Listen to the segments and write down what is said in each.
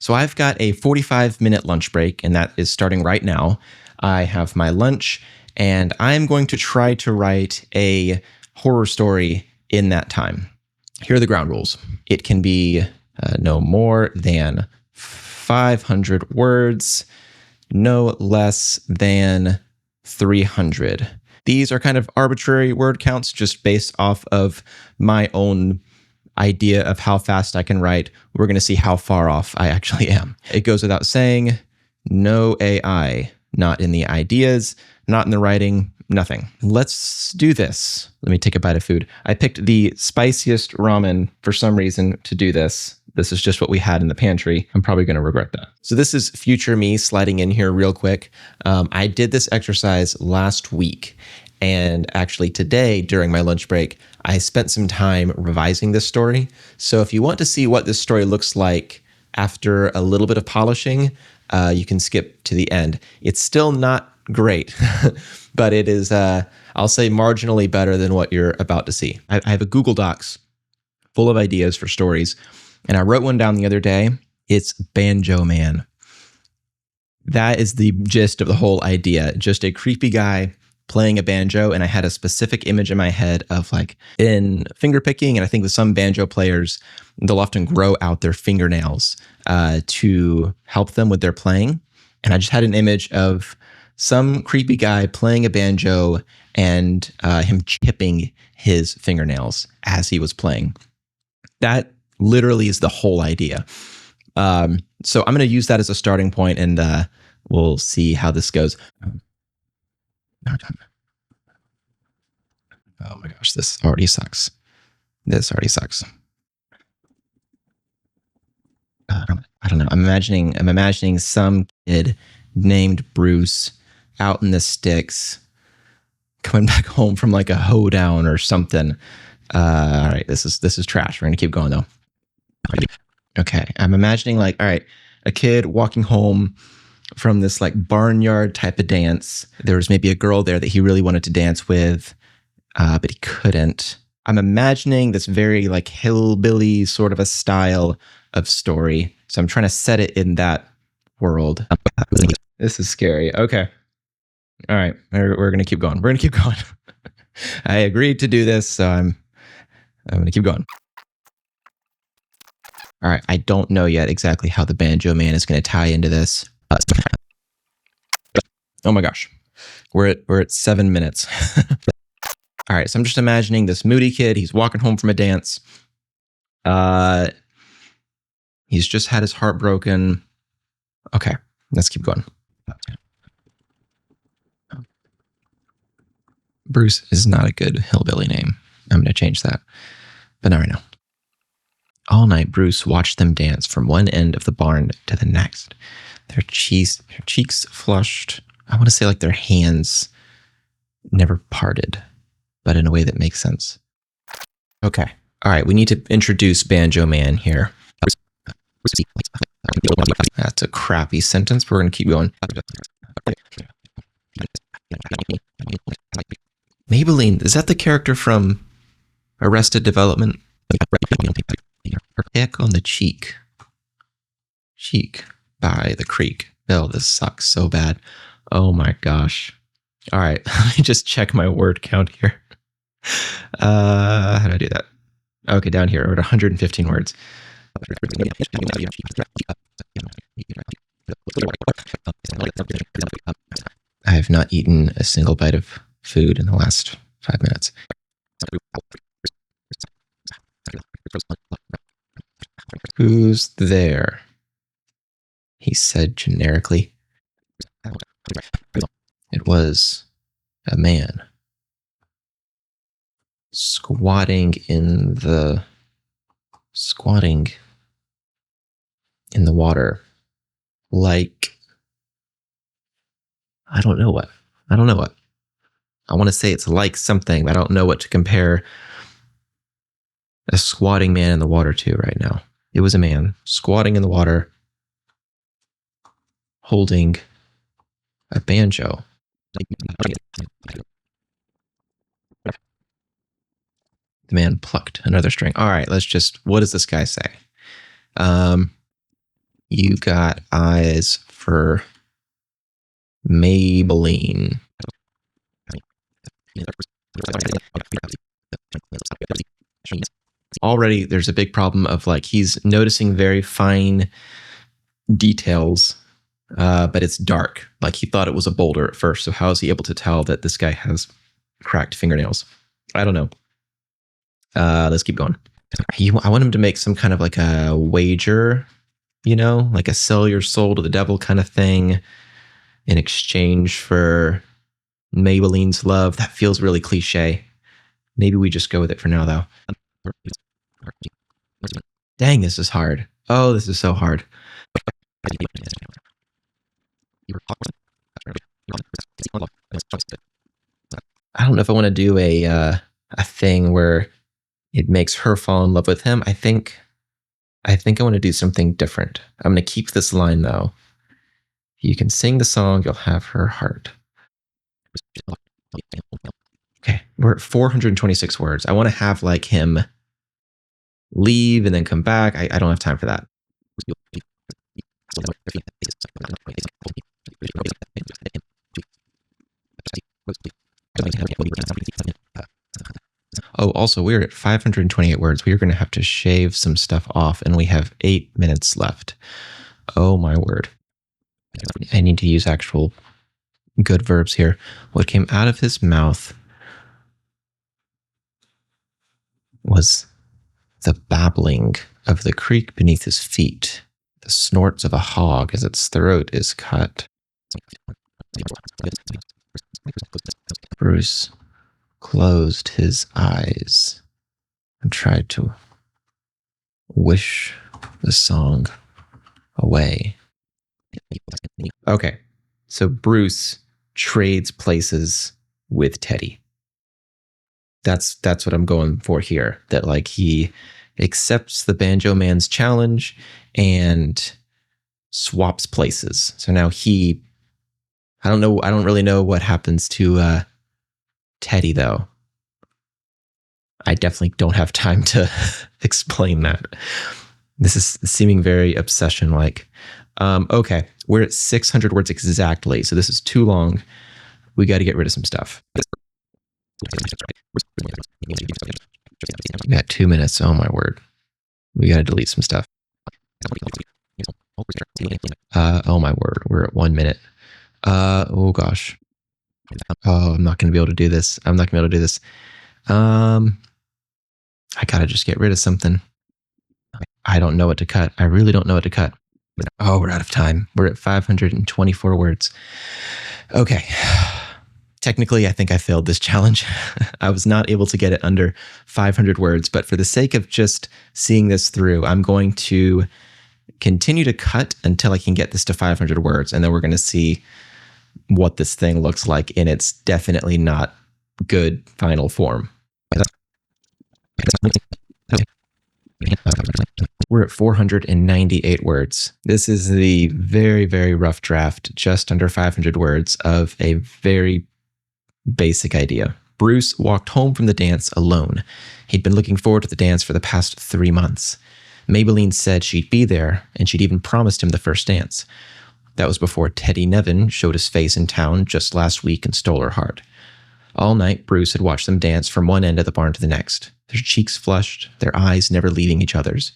So I've got a 45-minute lunch break, and that is starting right now. I have my lunch, and I'm going to try to write a horror story in that time. Here are the ground rules. It can be no more than 500 words, no less than 300. These are kind of arbitrary word counts just based off of my own idea of how fast I can write. We're going to see how far off I actually am. It goes without saying, no AI, not in the ideas, not in the writing, nothing. Let's do this. Let me take a bite of food. I picked the spiciest ramen for some reason to do this. This is just what we had in the pantry. I'm probably going to regret that. So this is future me sliding in here real quick. I did this exercise last week. And actually today, during my lunch break, I spent some time revising this story. So if you want to see what this story looks like after a little bit of polishing, you can skip to the end. It's still not great, but it is, I'll say, marginally better than what you're about to see. I have a Google Docs full of ideas for stories, and I wrote one down the other day. It's Banjo Man. That is the gist of the whole idea. Just a creepy guy playing a banjo, and I had a specific image in my head of like in finger picking, and I think with some banjo players, they'll often grow out their fingernails to help them with their playing. And I just had an image of some creepy guy playing a banjo and him chipping his fingernails as he was playing. That literally is the whole idea. So I'm going to use that as a starting point, and we'll see how this goes. Oh my gosh, this already sucks. This already sucks. I don't know. I'm imagining some kid named Bruce out in the sticks, coming back home from like a hoedown or something. All right, this is trash. We're gonna keep going though. Okay, I'm imagining like, all right, a kid walking home from this like barnyard type of dance. There was maybe a girl there that he really wanted to dance with, but he couldn't. I'm imagining this very like hillbilly sort of a style of story. So I'm trying to set it in that world. This is scary. Okay. All right. We're going to keep going. We're going to keep going. I agreed to do this, so I'm going to keep going. All right. I don't know yet exactly how the Banjo Man is going to tie into this. Oh my gosh. We're at 7 minutes. All right, so I'm just imagining this moody kid. He's walking home from a dance. He's just had his heart broken. Okay, let's keep going. Bruce is not a good hillbilly name. I'm going to change that, but not right now. All night, Bruce watched them dance from one end of the barn to the next. Their cheeks flushed. I want to say like their hands never parted, but in a way that makes sense. Okay. All right. We need to introduce Banjo Man here. That's a crappy sentence, but we're going to keep going. Maybelline, is that the character from Arrested Development? Ick on the cheek. Cheek by the creek. Oh, this sucks so bad. Oh my gosh. All right. Let me just check my word count here. How do I do that? Okay, down here, we're at 115 words. I have not eaten a single bite of food in the last 5 minutes. Who's there? He said generically. It was a man squatting in the water, like I don't know what. I want to say it's like something, but I don't know what to compare a squatting man in the water to right now. It was a man squatting in the water, holding a banjo. The man plucked another string. All right, what does this guy say? You got eyes for Maybelline. Already, there's a big problem of like he's noticing very fine details, but it's dark. Like he thought it was a boulder at first. So how is he able to tell that this guy has cracked fingernails? I don't know. Let's keep going. I want him to make some kind of like a wager, like a sell your soul to the devil kind of thing in exchange for Maybelline's love. That feels really cliche. Maybe we just go with it for now, though. Dang, this is hard. Oh, this is so hard. I don't know if I want to do a thing where it makes her fall in love with him. I think I want to do something different. I'm going to keep this line though. You can sing the song, you'll have her heart. Okay, we're at 426 words. I want to have like him leave and then come back. I don't have time for that. Oh, also, we're at 528 words. We are going to have to shave some stuff off, and we have 8 minutes left. Oh, my word. I need to use actual good verbs here. What came out of his mouth was the babbling of the creek beneath his feet, the snorts of a hog as its throat is cut. Bruce closed his eyes and tried to wish the song away. Okay, so Bruce trades places with Teddy. That's what I'm going for here. That like he accepts the Banjo Man's challenge and swaps places. So now I don't really know what happens to Teddy though. I definitely don't have time to explain that. This is seeming very obsession-like. Okay, we're at 600 words exactly, so this is too long. We got to get rid of some stuff. We got 2 minutes. Oh my word. We got to delete some stuff. Oh my word. We're at 1 minute. Oh gosh. Oh, I'm not going to be able to do this. I got to just get rid of something. I don't know what to cut. I really don't know what to cut. Oh, we're out of time. We're at 524 words. Okay. Technically, I think I failed this challenge. I was not able to get it under 500 words, but for the sake of just seeing this through, I'm going to continue to cut until I can get this to 500 words, and then we're going to see what this thing looks like in its definitely not good final form. We're at 498 words. This is the very, very rough draft, just under 500 words of a very basic idea. Bruce walked home from the dance alone. He'd been looking forward to the dance for the past 3 months. Maybelline said she'd be there, and she'd even promised him the first dance. That was before Teddy Nevin showed his face in town just last week and stole her heart. All night, Bruce had watched them dance from one end of the barn to the next, their cheeks flushed, their eyes never leaving each other's.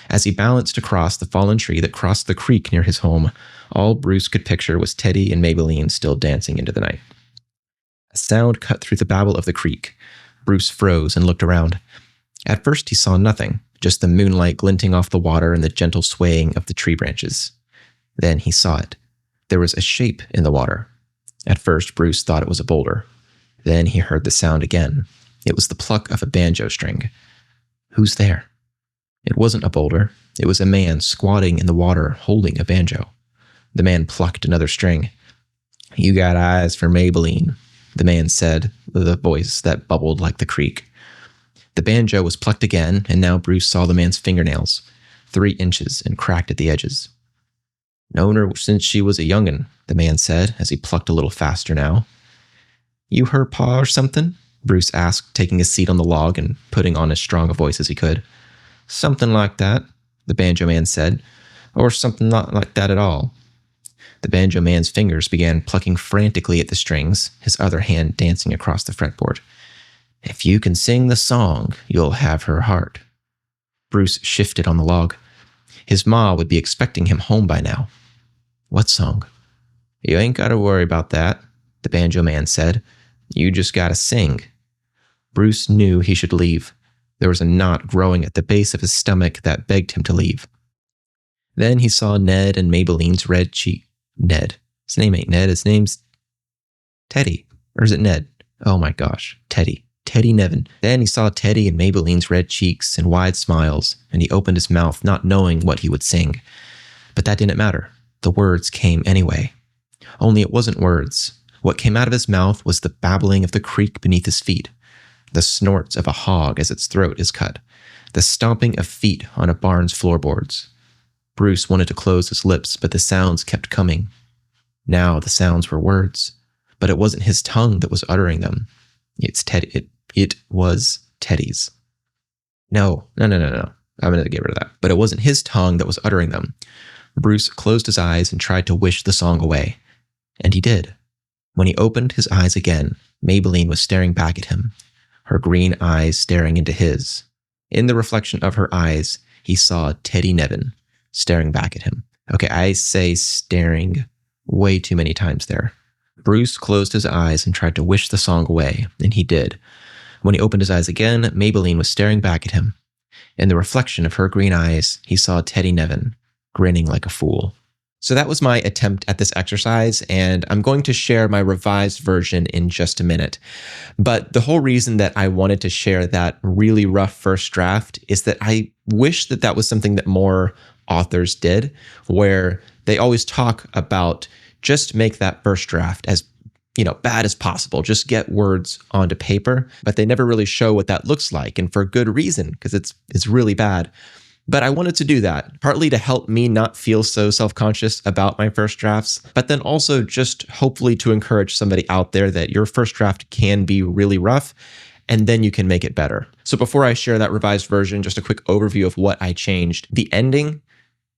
As he balanced across the fallen tree that crossed the creek near his home, all Bruce could picture was Teddy and Maybelline still dancing into the night. A sound cut through the babble of the creek. Bruce froze and looked around. At first he saw nothing, just the moonlight glinting off the water and the gentle swaying of the tree branches. Then he saw it. There was a shape in the water. At first Bruce thought it was a boulder. Then he heard the sound again. It was the pluck of a banjo string. Who's there? It wasn't a boulder. It was a man squatting in the water holding a banjo. The man plucked another string. "You got eyes for Maybelline," the man said with a voice that bubbled like the creek. The banjo was plucked again, and now Bruce saw the man's fingernails, 3 inches and cracked at the edges. "Known her since she was a young'un," the man said as he plucked a little faster now. "You her pa or something?" Bruce asked, taking a seat on the log and putting on as strong a voice as he could. "Something like that," the banjo man said. or something not like that at all. The banjo man's fingers began plucking frantically at the strings, his other hand dancing across the fretboard. If you can sing the song, you'll have her heart. Bruce shifted on the log. His ma would be expecting him home by now. What song? You ain't gotta worry about that, the banjo man said. You just gotta sing. Bruce knew he should leave. There was a knot growing at the base of his stomach that begged him to leave. Then he saw Ned and Maybelline's red cheek. Ned. His name ain't Ned, his name's Teddy. Or is it Ned? Oh my gosh, Teddy. Teddy Nevin. Then he saw Teddy and Maybelline's red cheeks and wide smiles, and he opened his mouth not knowing what he would sing. But that didn't matter. The words came anyway. Only it wasn't words. What came out of his mouth was the babbling of the creek beneath his feet, the snorts of a hog as its throat is cut, the stomping of feet on a barn's floorboards. Bruce wanted to close his lips, but the sounds kept coming. Now the sounds were words, but it wasn't his tongue that was uttering them. It was Teddy's. No. I'm going to get rid of that. But it wasn't his tongue that was uttering them. Bruce closed his eyes and tried to wish the song away. And he did. When he opened his eyes again, Maybelline was staring back at him, her green eyes staring into his. In the reflection of her eyes, he saw Teddy Nevin staring back at him. Okay, I say staring way too many times there. Bruce closed his eyes and tried to wish the song away, and he did. When he opened his eyes again, Maybelline was staring back at him. In the reflection of her green eyes, he saw Teddy Nevin, grinning like a fool. So that was my attempt at this exercise, and I'm going to share my revised version in just a minute. But the whole reason that I wanted to share that really rough first draft is that I wish that that was something that more authors did, where they always talk about just make that first draft as bad as possible. Just get words onto paper, but they never really show what that looks like, and for good reason, because it's really bad. But I wanted to do that, partly to help me not feel so self-conscious about my first drafts, but then also just hopefully to encourage somebody out there that your first draft can be really rough, and then you can make it better. So before I share that revised version, just a quick overview of what I changed. The ending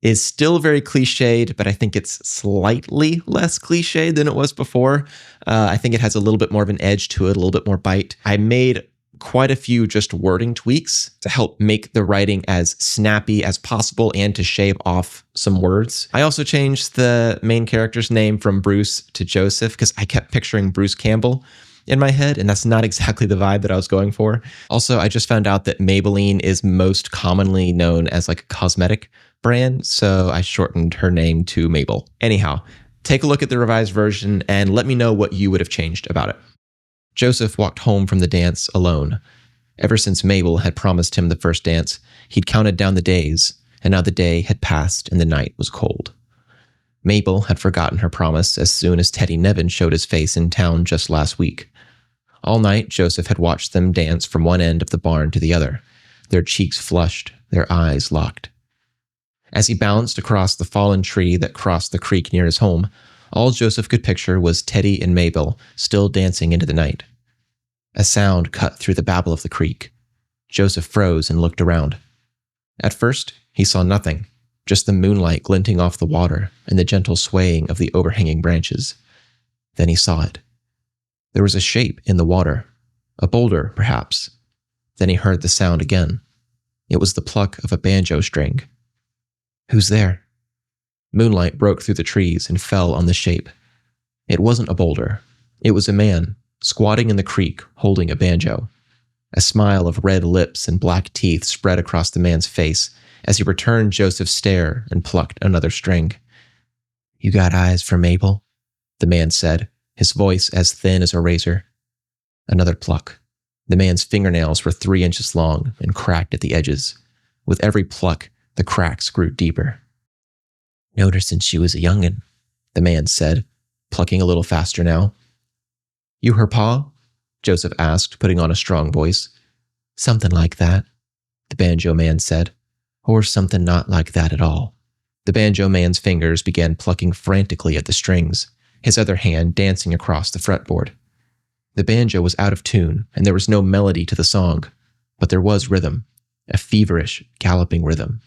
is still very cliched, but I think it's slightly less cliched than it was before. I think it has a little bit more of an edge to it, a little bit more bite. I made quite a few just wording tweaks to help make the writing as snappy as possible and to shave off some words. I also changed the main character's name from Bruce to Joseph because I kept picturing Bruce Campbell in my head, and that's not exactly the vibe that I was going for. Also, I just found out that Maybelline is most commonly known as like a cosmetic brand, so I shortened her name to Mabel. Anyhow, take a look at the revised version and let me know what you would have changed about it. Joseph walked home from the dance alone. Ever since Mabel had promised him the first dance, he'd counted down the days, and now the day had passed and the night was cold. Mabel had forgotten her promise as soon as Teddy Nevin showed his face in town just last week. All night, Joseph had watched them dance from one end of the barn to the other, their cheeks flushed, their eyes locked. As he bounced across the fallen tree that crossed the creek near his home, all Joseph could picture was Teddy and Mabel still dancing into the night. A sound cut through the babble of the creek. Joseph froze and looked around. At first, he saw nothing, just the moonlight glinting off the water and the gentle swaying of the overhanging branches. Then he saw it. There was a shape in the water, a boulder, perhaps. Then he heard the sound again. It was the pluck of a banjo string. Who's there? Moonlight broke through the trees and fell on the shape. It wasn't a boulder. It was a man, squatting in the creek, holding a banjo. A smile of red lips and black teeth spread across the man's face as he returned Joseph's stare and plucked another string. You got eyes for Mabel? The man said, his voice as thin as a razor. Another pluck. The man's fingernails were 3 inches long and cracked at the edges. With every pluck, the cracks grew deeper. Knowed her since she was a young'un, the man said, plucking a little faster now. You her pa? Joseph asked, putting on a strong voice. Something like that, the banjo man said, or something not like that at all. The banjo man's fingers began plucking frantically at the strings, his other hand dancing across the fretboard. The banjo was out of tune, and there was no melody to the song, but there was rhythm, a feverish, galloping rhythm.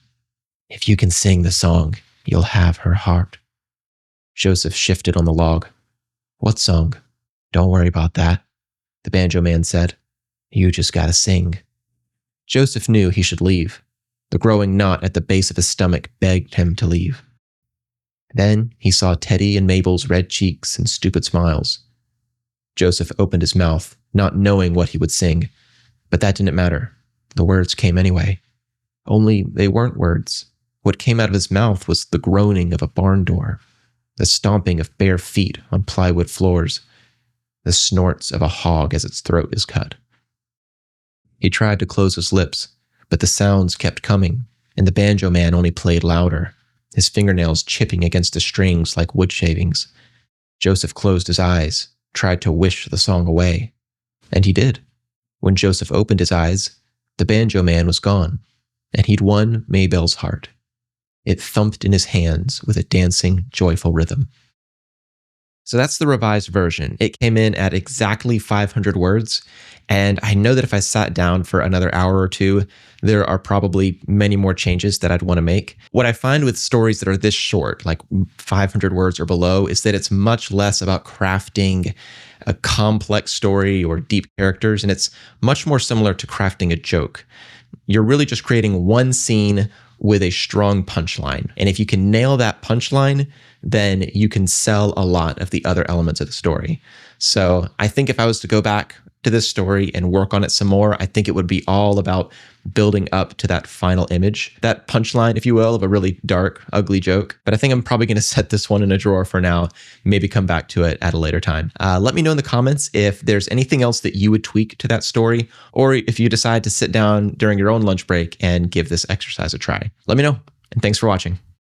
If you can sing the song, You'll have her heart. Joseph shifted on the log. What song? Don't worry about that, the banjo man said. You just gotta sing. Joseph knew he should leave. The growing knot at the base of his stomach begged him to leave. Then he saw Teddy and Mabel's red cheeks and stupid smiles. Joseph opened his mouth, not knowing what he would sing, but that didn't matter. The words came anyway. Only they weren't words. What came out of his mouth was the groaning of a barn door, the stomping of bare feet on plywood floors, the snorts of a hog as its throat is cut. He tried to close his lips, but the sounds kept coming, and the banjo man only played louder, his fingernails chipping against the strings like wood shavings. Joseph closed his eyes, tried to wish the song away. And he did. When Joseph opened his eyes, the banjo man was gone, and he'd won Maybelle's heart. It thumped in his hands with a dancing, joyful rhythm. So that's the revised version. It came in at exactly 500 words, and I know that if I sat down for another hour or two, there are probably many more changes that I'd want to make. What I find with stories that are this short, like 500 words or below, is that it's much less about crafting a complex story or deep characters, and it's much more similar to crafting a joke. You're really just creating one scene with a strong punchline. And if you can nail that punchline, then you can sell a lot of the other elements of the story. So I think if I was to go back to this story and work on it some more, I think it would be all about building up to that final image, that punchline, if you will, of a really dark, ugly joke. But I think I'm probably going to set this one in a drawer for now, maybe come back to it at a later time. Let me know in the comments if there's anything else that you would tweak to that story, or if you decide to sit down during your own lunch break and give this exercise a try. Let me know, and thanks for watching.